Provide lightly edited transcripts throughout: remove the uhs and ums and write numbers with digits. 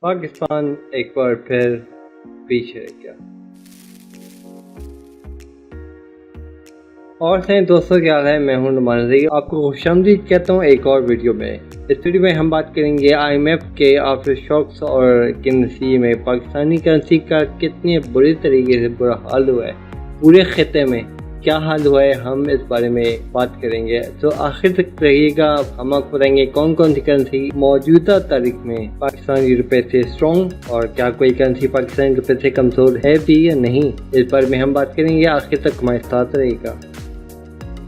पाकिस्तान एक बार फिर पीछे रह गया। और सही दोस्तों, क्या हाल है? मैं हूं नुमान रज़ी, आपको खुशामदीद कहता हूं एक और वीडियो में। इस वीडियो में हम बात करेंगे IMF के आफ्टर शॉक्स और करेंसी में पाकिस्तानी करेंसी का कितने बुरे तरीके से बुरा हाल हुआ है, पूरे खिते में क्या हाल हुआ है, हम इस बारे में बात करेंगे। तो आखिर तक रहिएगा, हम आपको बताएंगे कौन कौन सी करेंसी मौजूदा तारीख में पाकिस्तानी रुपए से स्ट्रॉन्ग और क्या कोई करेंसी पाकिस्तानी रुपए से कमजोर है भी या नहीं, इस बारे में हम बात करेंगे। आखिर तक हमारे साथ रहेगा।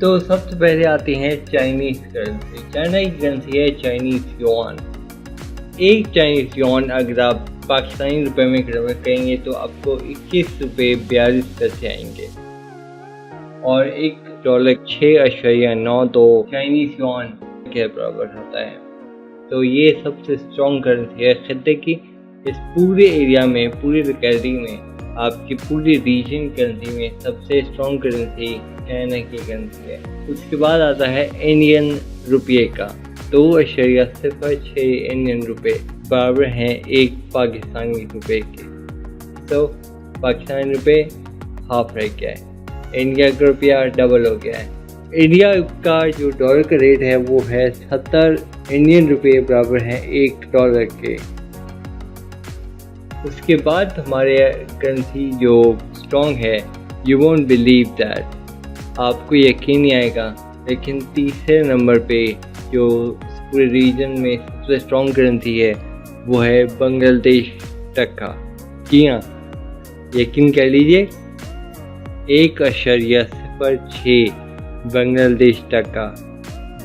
तो सबसे पहले आती है चाइनीज करेंसी। चाइना की करेंसी है चाइनीज युआन। एक चाइनीज युआन अगर आप पाकिस्तानी रुपए में कन्वर्ट करेंगे तो आपको 21 रुपये 42 पैसे आएंगे और $1 6.92 चाइनीज युआन के बराबर होता है। तो ये सबसे स्ट्रॉन्ग करेंसी है खिते की। इस पूरे एरिया में, पूरी लोकेलिटी में, आपकी पूरी रीजन करेंसी में सबसे स्ट्रॉन्ग करेंसी चाइना की करेंसी है। उसके बाद आता है इंडियन रुपये का। 2.06 इंडियन रुपये बराबर हैं एक पाकिस्तानी रुपये के। तो पाकिस्तानी रुपये हाफ रह गया है, इंडिया का रुपया डबल हो गया है। इंडिया का जो डॉलर का रेट है वो है 70 इंडियन रुपये बराबर है $1 के। उसके बाद हमारे करेंसी जो स्ट्रॉन्ग है, यू वोंट बिलीव दैट, आपको यकीन नहीं आएगा, लेकिन तीसरे नंबर पे जो पूरे रीजन में सबसे स्ट्रॉन्ग करेंसी है वो है बांग्लादेश टका। जी हाँ, यकीन कर लीजिए, 1.06 बांग्लादेश टका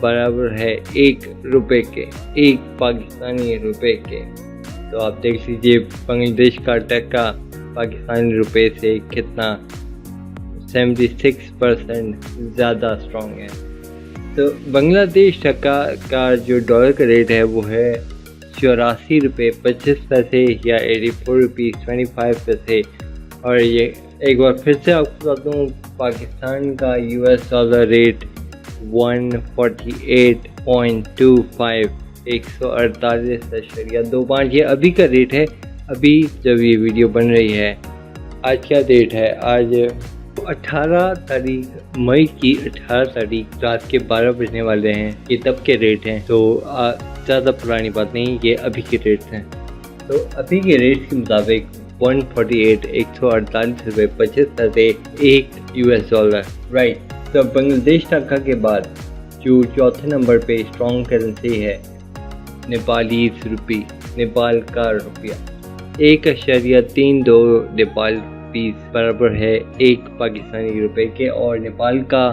बराबर है $1 के, एक पाकिस्तानी रुपए के। तो आप देख लीजिए बांग्लादेश का टका पाकिस्तानी रुपए से कितना 76% ज़्यादा स्ट्रॉन्ग है। तो बांग्लादेश टका का जो डॉलर का रेट है वो है 84 रुपये 25 पैसे या 84 रुपीज़ 25 पैसे। और ये एक बार फिर से आपको बता दूँ, पाकिस्तान का US डॉलर रेट 148.25 148.25 ये अभी का रेट है, अभी जब ये वीडियो बन रही है। आज क्या डेट है? आज 18 तारीख मई की 18 तारीख रात के 12 बजने वाले हैं। ये तब के रेट हैं, तो ज़्यादा पुरानी बात नहीं, ये अभी के रेट हैं। तो अभी के रेट के मुताबिक 148 रुपये 25 पैसे एक US डॉलर, राइट। तो बांग्लादेश टका के बाद जो चौथे नंबर पे स्ट्रॉन्ग करेंसी है नेपाली रुपी, नेपाल का रुपया 1.32 नेपाल रुपीस बराबर है एक पाकिस्तानी रुपए के। और नेपाल का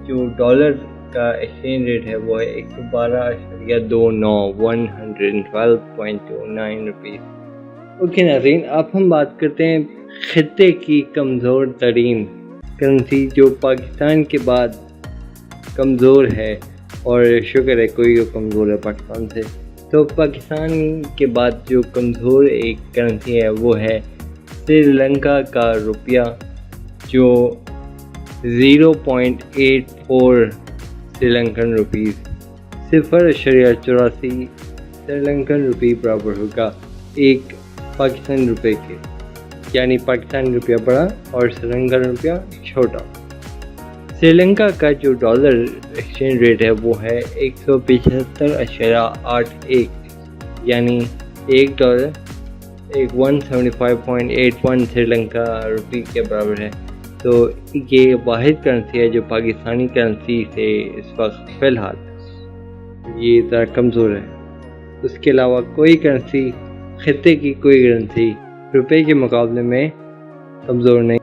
जो डॉलर का एक्सचेंज रेट है वो है 112.29 112.29 रुपीज़। ओके नाज़रीन, अब हम बात करते हैं खिते की कमज़ोर तरीन करेंसी जो पाकिस्तान के बाद कमज़ोर है, और शुक्र है कोई कमज़ोर है पाकिस्तान से। तो पाकिस्तान के बाद जो कमज़ोर एक करेंसी है वो है श्रीलंका का रुपया, जो 0.84 श्रीलंकन रुपीज़ 0.84 श्रीलंकन रुपये बराबर होगा एक पाकिस्तानी रुपए के। यानी पाकिस्तानी रुपया बड़ा और श्रीलंकन रुपया छोटा। श्रीलंका का जो डॉलर एक्सचेंज रेट है वो है 175.81, यानी $1 175.81 श्रीलंका रुपये के बराबर है। तो ये वाहिद करेंसी है जो पाकिस्तानी करेंसी से इस वक्त फ़िलहाल ये ज़रा कमज़ोर है। उसके अलावा कोई करेंसी, खिते की कोई करेंसी रुपए के मुकाबले में कमज़ोर नहीं।